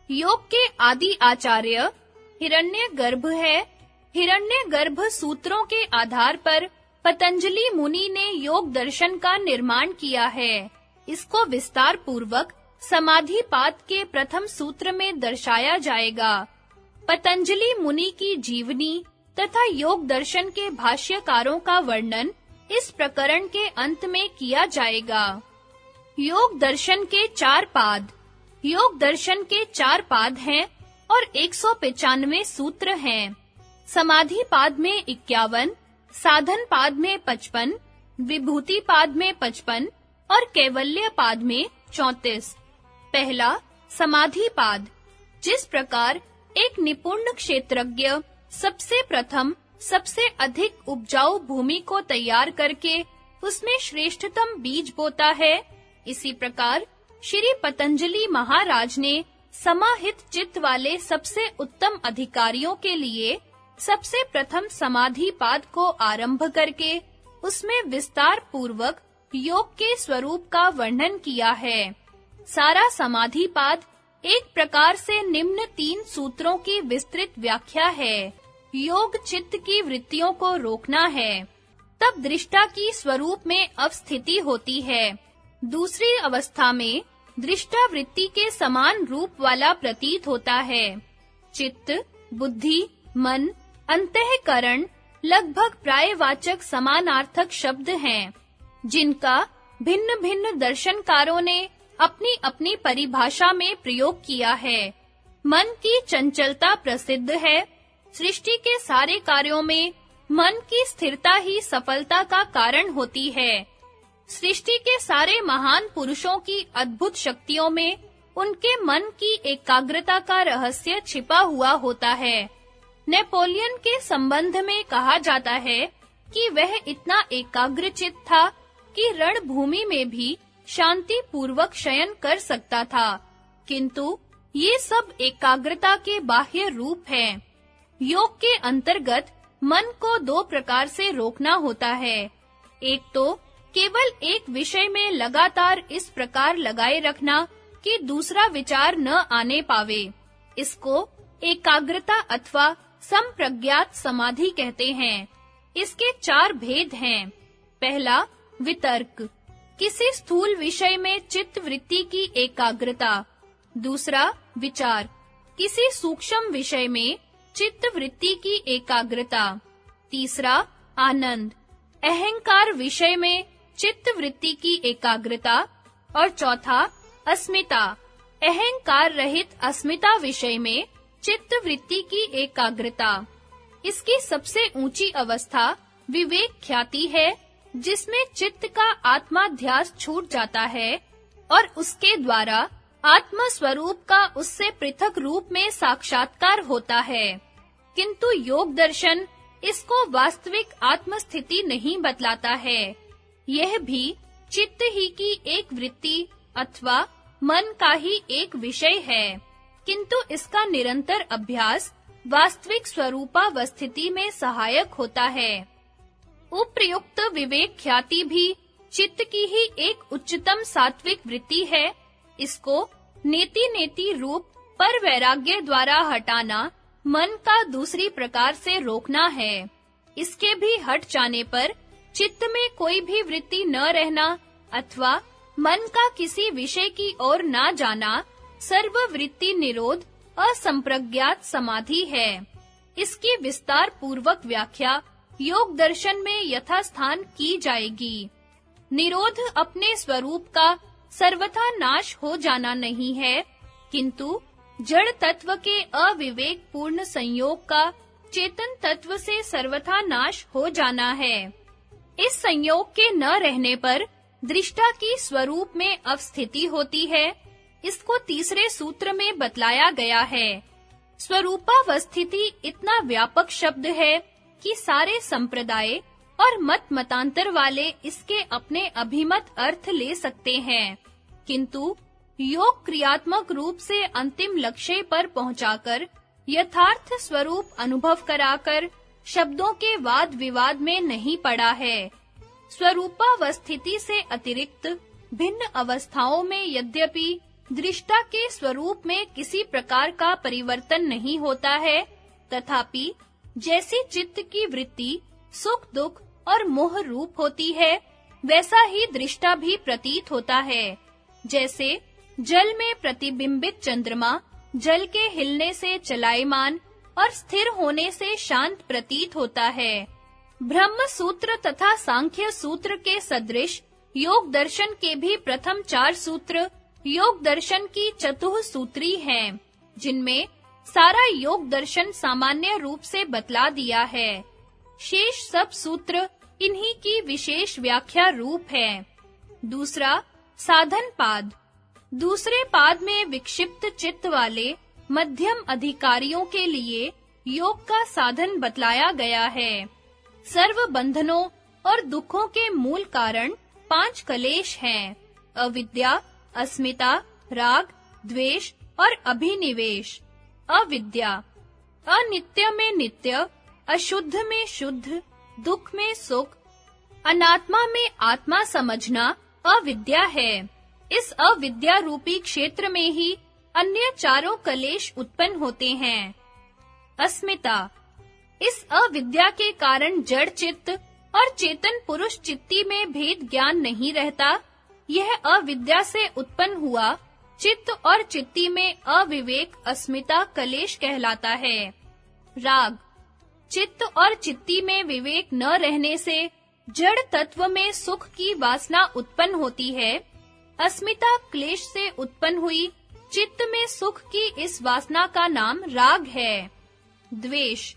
योग के आदि आचार्य हिरण्यगर्भ है। हिरण्यगर्भ सूत्रों के आधार पर पतंजलि मुनि ने योग दर्शन का निर्माण किया है। इसको विस्तार पूर्वक समाधिपाद के प्रथम सूत्र में दर्शाया जाएगा। पतंजलि मुनि की जीवनी तथा योग दर्शन के भाष्यकारों का वर्णन इस प्रकरण के अंत में किया जाएगा। योग दर्शन के 4 पाद। योग दर्शन के 4 पाद हैं और 195 सूत्र हैं। समाधि पाद में 51, साधन पाद में 55, विभूति पाद में 55 और कैवल्य पाद में 34। पहला, समाधि पाद। जिस प्रकार एक निपुण क्षेत्रज्ञ सबसे प्रथम सबसे अधिक उपजाऊ भूमि को तैयार करके उसमें श्रेष्ठतम बीज बोता है, इसी प्रकार श्री पतंजलि महाराज ने समाहित चित्त वाले सबसे उत्तम अधिकारियों के लिए सबसे प्रथम समाधि पाद को आरंभ करके उसमें विस्तार पूर्वक योग के स्वरूप का वर्णन किया है। सारा समाधि पाद एक प्रकार से निम्न 3 सूत्रों की विस्तृत व्याख्या है। योग चित्त की वृत्तियों को रोकना है, तब दृष्टा की स्वरूप में अवस्थिति होती है। दूसरी अवस्था में दृष्टा वृत्ति के समान रूप वाला प्रतीत होता है। चित्त, बुद्धि, मन, अंतःकरण लगभग प्रायवाचक समानार्थक शब्द हैं, जिनका भिन्न-भिन्न दर्शनकारों ने अपनी-अपनी परिभाषा में प्रयोग किया है। मन की चंचलता प्रसिद्ध है। सृष्टि के सारे कार्यों में मन की स्थिरता ही सफलता का कारण होती है। सृष्टि के सारे महान पुरुषों की अद्भुत शक्तियों में उनके मन की एकाग्रता का रहस्य छिपा हुआ होता है। नेपोलियन के संबंध में कहा जाता है कि वह इतना एकाग्रचित्त था कि रणभूमि में भी शांति पूर्वक शयन कर सकता था, किंतु ये सब एकाग्रता के बाह्य रूप हैं। योग के अंतर्गत मन को 2 प्रकार से रोकना होता है। एक तो केवल एक विषय में लगातार इस प्रकार लगाए रखना कि दूसरा विचार न आने पावे। इसको एकाग्रता अथवा संप्रज्ञात समाधि कहते हैं। इसके 4 भेद हैं। पहला, वितर्क, किसी स्थूल विषय में चित्त वृत्ति की एकाग्रता। दूसरा, विचार, किसी सूक्ष्म विषय में चित्त वृत्ति की एकाग्रता। तीसरा, आनंद, अहंकार विषय में चित्त वृत्ति की एकाग्रता। और चौथा, अस्मिता, अहंकार रहित अस्मिता विषय में चित्त वृत्ति की एकाग्रता। इसकी सबसे ऊंची अवस्था विवेक ख्याति है, जिसमें चित्त का आत्माध्यास छूट जाता है और उसके द्वारा आत्म स्वरूप का उससे पृथक रूप में साक्षात्कार होता है। किंतु योग दर्शन इसको वास्तविक आत्मस्थिति नहीं बतलाता है। यह भी चित्त ही की एक वृत्ति अथवा मन का ही एक विषय है, किंतु इसका निरंतर अभ्यास वास्तविक स्वरूपावस्थिति में सहायक होता है। उपर्युक्त विवेक ख्याति भी चित्त की ही एक उच्चतम सात्विक वृत्ति है। इसको नेति-नेति रूप पर वैराग्य द्वारा हटाना मन का दूसरी प्रकार से रोकना है। इसके भी हट जाने पर चित्त में कोई भी वृत्ति न रहना अथवा मन का किसी विषय की ओर न जाना सर्ववृत्ति निरोध असंप्रज्ञात समाधि है। इसकी विस्तार पूर्वक व्याख्या योग दर्शन में यथास्थान की जाएगी। निरोध अपने स्वरूप का सर्वथा नाश हो जाना नहीं है, किंतु जड़ तत्व के अविवेक पूर्ण संयोग का चेतन तत्व से सर्वथा नाश हो जाना है। इस संयोग के न रहने पर दृष्टा की स्वरूप में अवस्थिति होती है। इसको तीसरे सूत्र में बतलाया गया है। स्वरूपावस्थिति इतना व्यापक शब्द है कि सारे संप्रदाय और मतांतर वाले इसके अपने अभिमत अर्थ ले सकते हैं, किंतु योग क्रियात्मक रूप से अंतिम लक्ष्य पर पहुंचाकर यथार्थ स्वरूप अनुभव कराकर शब्दों के वाद विवाद में नहीं पड़ा है। स्वरूपावस्थिति से अतिरिक्त भिन्न अवस्थाओं में यद्यपि दृष्टा के स्वरूप में किसी प्रकार का परिवर्तन नहीं होता है, तथापि जैसी चित्त की वृत्ति सुख दुख और मोह रूप होती है, वैसा ही दृष्टा भी प्रतीत होता है। जैसे जल में प्रतिबिंबित चंद्रमा जल के हिलने से चलायमान और स्थिर होने से शांत प्रतीत होता है। ब्रह्म सूत्र तथा सांख्य सूत्र के सदृश योग दर्शन के भी प्रथम 4 सूत्र योग दर्शन की चतुःसूत्री हैं, जिनमें सारा योग दर्शन सामान्य रूप से बतला दिया है। शेष सब सूत्र इन्हीं की विशेष व्याख्या रूप है। दूसरा, साधन पाद। दूसरे पाद में विक्षिप्त चित्त वाले मध्यम अधिकारियों के लिए योग का साधन बतलाया गया है। सर्व बंधनों और दुखों के मूल कारण 5 कलेश हैं: अविद्या, अस्मिता, राग, द्वेष और अभिनिवेश। अविद्या, अनित्य में नित्य, अशुद्ध में शुद्ध, दुख में सुख, अनात्मा में आत्मा समझना अविद्या है। इस अविद्या रूपी क्षेत्र में ही अन्य चारों कलेश उत्पन्न होते हैं। अस्मिता, इस अविद्या के कारण जड़ चित्त और चेतन पुरुष चित्ती में भेद ज्ञान नहीं रहता। यह अविद्या से उत्पन्न हुआ चित्त और चित्ती में अविवेक अस्मिता कलेश कहलाता है। राग, चित्त और चित्ती में विवेक न रहने से जड़ तत्व में सुख की वासना उत्पन्न होती है। अस्मिता क्लेश से उत्पन्न हुई चित्त में सुख की इस वासना का नाम राग है। द्वेष,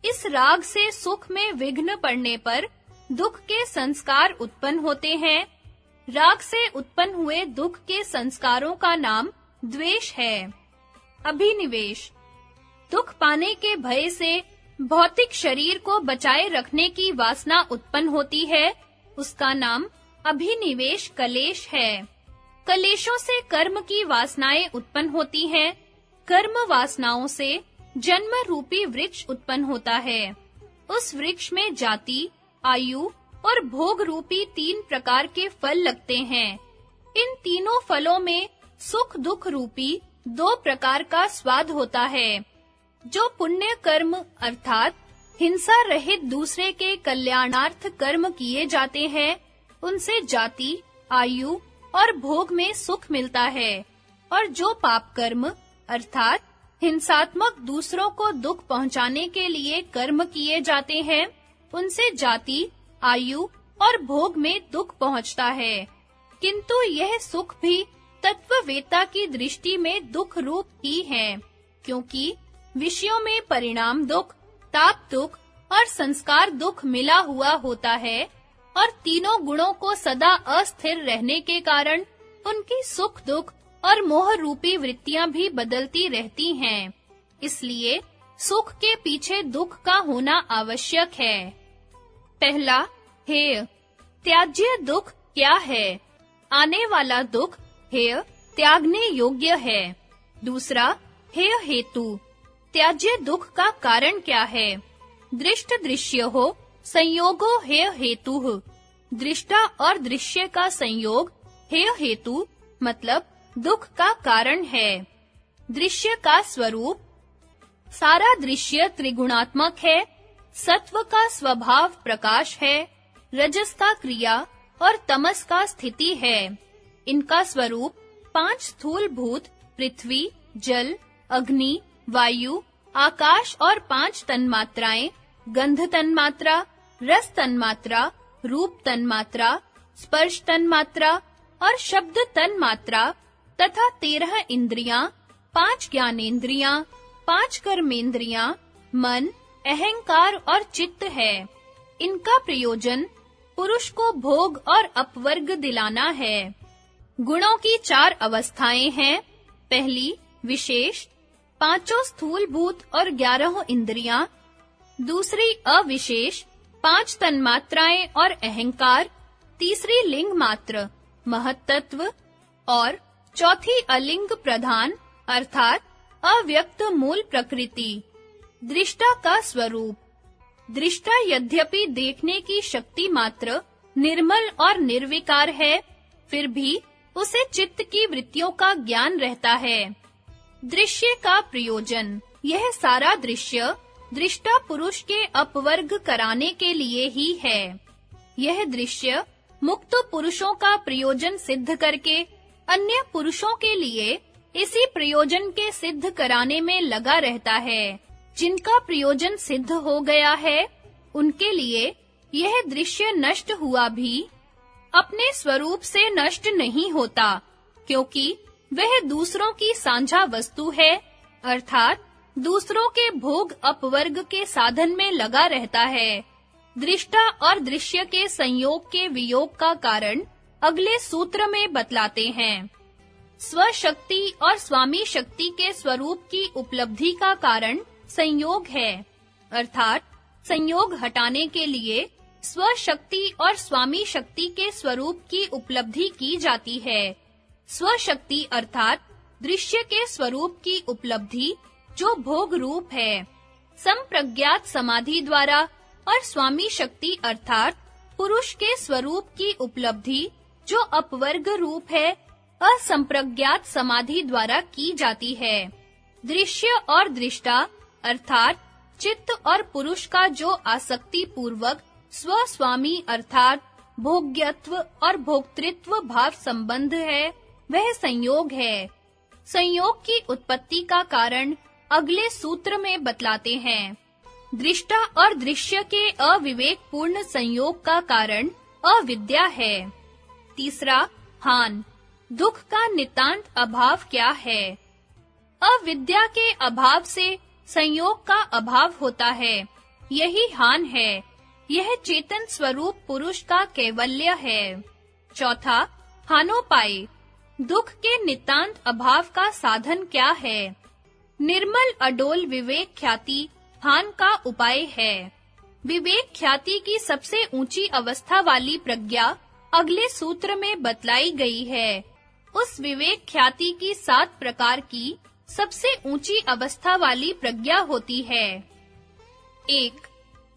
इस राग से सुख में विघ्न पड़ने पर दुख के संस्कार उत्पन्न होते हैं। राग से उत्पन्न हुए दुख के संस्कारों का नाम द्वेष है। अभिनिवेश, दुख पाने के भय से भौतिक शरीर को बचाए रखने की वासना उत्पन्न होती है, उसका नाम अभिनिवेश कलेश है। कलेशों से कर्म की वासनाएं उत्पन्न होती हैं। कर्म वासनाओं से जन्म रूपी वृक्ष उत्पन्न होता है। उस वृक्ष में जाति, आयु और भोग रूपी 3 प्रकार के फल लगते हैं। इन तीनों फलों में सुख दुख रूपी 2 प्रकार का स्वाद होता है। जो पुण्य कर्म अर्थात हिंसा रहित दूसरे के कल्याणार्थ कर्म किए जाते हैं, उनसे जाति, आयु और भोग में सुख मिलता है। और जो पाप कर्म अर्थात हिंसात्मक दूसरों को दुख पहुंचाने के लिए कर्म किए जाते हैं, उनसे जाति, आयु और भोग में दुख पहुंचता है। किंतु यह सुख भी तत्ववेत्ता की दृष्टि में दुख रूप ही है, क्योंकि विषयों में परिणाम दुख, ताप दुख और संस्कार दुख मिला हुआ होता है, और तीनों गुणों को सदा अस्थिर रहने के कारण उनकी सुख दुख और मोह रूपी वृत्तियां भी बदलती रहती हैं। इसलिए सुख के पीछे दुख का होना आवश्यक है। पहला, हेय। त्याज्य दुख क्या है? आने वाला दुख हेय त्यागने योग्य है। दूसरा, हेय हेतु। त्याज्य दुख का कारण क्या है? दृष्ट दृश्य हो संयोगो हेय हेतुः। दृष्टा और दृश्य का संयोग हेय हेतु मतलब दुख का कारण है। दृश्य का स्वरूप, सारा दृश्य त्रिगुणात्मक है। सत्व का स्वभाव प्रकाश है, रजस का क्रिया और तमस का स्थिति है। इनका स्वरूप 5 स्थूल भूत पृथ्वी, जल, अग्नि, वायु, आकाश और 5 तन्मात्राएं, गंध तन्मात्रा, रस तन्मात्रा, रूप तन्मात्रा, स्पर्श तन्मात्रा और शब्द तन्मात्रा तथा 13 इंद्रियां, 5 ज्ञानेंद्रियां, 5 कर्मेंद्रियां, मन, अहंकार और चित्त है। इनका प्रयोजन पुरुष को भोग और अपवर्ग दिलाना है। गुणों की 4 अवस्थाएं हैं। पहली विशेष, 5 स्थूल भूत और 11 इंद्रियां। दूसरी अविशेष, 5 तन्मात्राएं और अहंकार। तीसरी लिंग मात्र महत्तत्व और चौथी अलिंग प्रधान अर्थात अव्यक्त मूल प्रकृति। दृष्टा का स्वरूप, दृष्टा यद्यपि देखने की शक्ति मात्र निर्मल और निर्विकार है, फिर भी उसे चित्त की वृत्तियों का ज्ञान रहता है। दृश्य का प्रयोजन, यह सारा दृश्य दृष्टा पुरुष के अपवर्ग कराने के लिए ही है। यह दृश्य मुक्त पुरुषों का प्रयोजन सिद्ध करके अन्य पुरुषों के लिए इसी प्रयोजन के सिद्ध कराने में लगा रहता है। जिनका प्रयोजन सिद्ध हो गया है, उनके लिए यह दृश्य नष्ट हुआ भी अपने स्वरूप से नष्ट नहीं होता, क्योंकि वह दूसरों की साझा वस्तु है, अर्थात दूसरों के भोग अपवर्ग के साधन में लगा रहता है। दृष्टा और दृश्य के संयोग के वियोग का कारण अगले सूत्र में बतलाते हैं। स्वशक्ति और स्वामी शक्ति के स्वरूप की उपलब्धि का कारण संयोग है, अर्थात संयोग हटाने के लिए स्वशक्ति और स्वामी शक्ति के स्वरूप की उपलब्धि की जाती है। स्वशक्ति अर्थात दृश्य के स्वरूप की उपलब्धि जो भोग रूप है, संप्रज्ञात समाधि द्वारा, और स्वामी शक्ति अर्थात पुरुष के स्वरूप की उपलब्धि जो अपवर्ग रूप है, असंप्रज्ञात समाधि द्वारा की जाती है। दृश्य और दृष्टा अर्थात चित्त और पुरुष का जो आसक्ति पूर्वक स्वस्वामी अर्थात भोग्यत्व और भोक्तृत्व भाव संबंध है, वह संयोग है। संयोग की उत्पत्ति का कारण अगले सूत्र में बतलाते हैं। दृष्टा और दृश्य के अविवेक पूर्ण संयोग का कारण अविद्या है। तीसरा, हान, दुख का नितांत अभाव क्या है? अविद्या के अभाव से संयोग का अभाव होता है, यही हान है। यह चेतन स्वरूप पुरुष का कैवल्य है। चौथा, हानोपाय, दुख के नितांत अभाव का साधन क्या है? निर्मल अडोल विवेक ख्याति हान का उपाय है। विवेक ख्याति की सबसे ऊंची अवस्था वाली प्रज्ञा अगले सूत्र में बतलाई गई है। उस विवेक ख्याति की 7 प्रकार की सबसे ऊंची अवस्था वाली प्रज्ञा होती है। 1.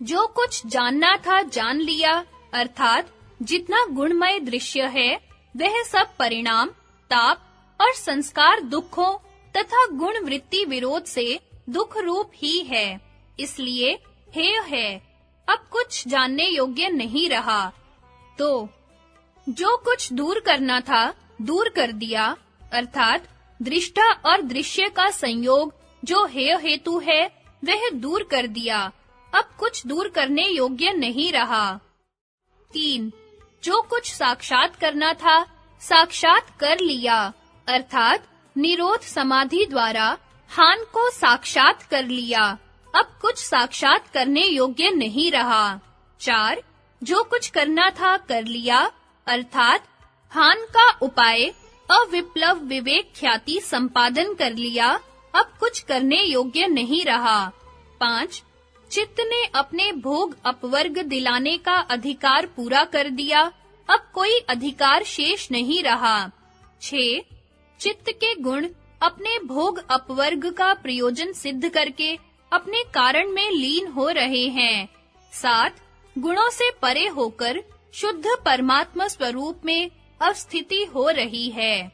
जो कुछ जानना था जान लिया, अर्थात जितना गुणमय दृश्य है, वह सब परिणाम, ताप और संस्कार दुखों तथा गुण वृत्ति विरोध से दुख रूप ही है, इसलिए हेय है, अब कुछ जानने योग्य नहीं रहा। तो जो कुछ दूर करना था दूर कर दिया, अर्थात दृष्टा और दृश्य का संयोग जो हेय हेतु है वह दूर कर दिया, अब कुछ दूर करने योग्य नहीं रहा। 3. जो कुछ साक्षात करना था साक्षात कर लिया, अर्थात निरोध समाधि द्वारा हान को साक्षात कर लिया, अब कुछ साक्षात करने योग्य नहीं रहा। 4. जो कुछ करना था कर लिया, अर्थात हान का उपाय अविप्लव विवेक ख्याति संपादन कर लिया, अब कुछ करने योग्य नहीं रहा। 5. चित्त ने अपने भोग अपवर्ग दिलाने का अधिकार पूरा कर दिया, अब कोई अधिकार शेष नहीं रहा। 6. चित्त के गुण अपने भोग अपवर्ग का प्रयोजन सिद्ध करके अपने कारण में लीन हो रहे हैं। 7. गुणों से परे होकर शुद्ध परमात्मा स्वरूप में अवस्थिति हो रही है।